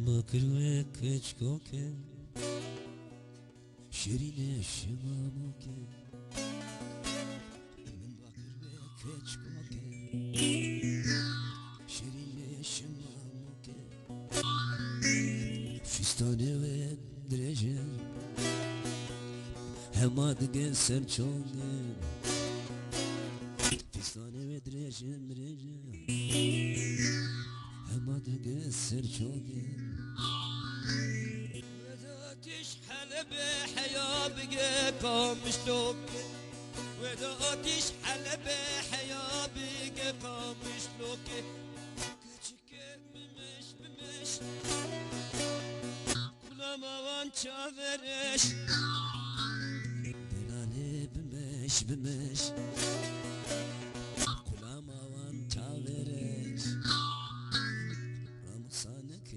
بکروه کچکو که شیرین شمامو که من بکروه کچکو که شیرین شمامو که فستانه و درجه همه دیگه سرچانه فستانه و درجه همه دیگه سرچانه تشحل بحياة بقى قامشلوك ودا تشحل بحياة بقى قامشلوك كتشك بمش كل ما وان شافرش بلالي بمش كل ما وان شافرش رمضانك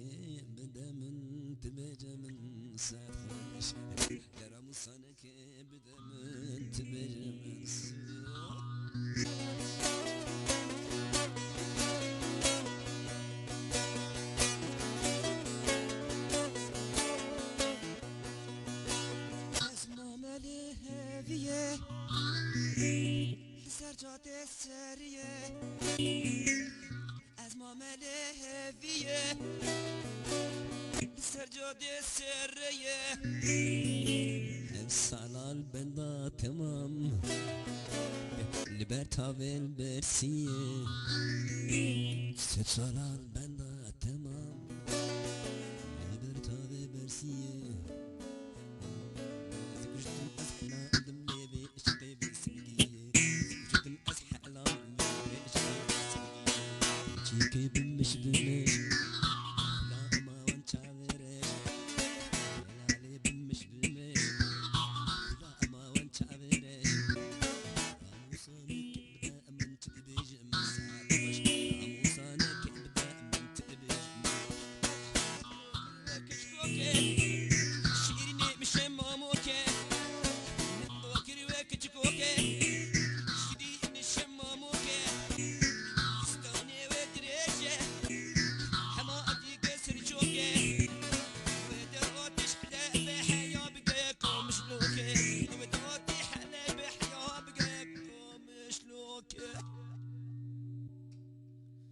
بدا من تبجى من سرخوش لرمضانك بدا من تبجى من اسمع مالي هذيه سرجات السريه اسمع مالي هذيه سرجاد السرية الصلال بندا تمام لبرتاول برسية الصلال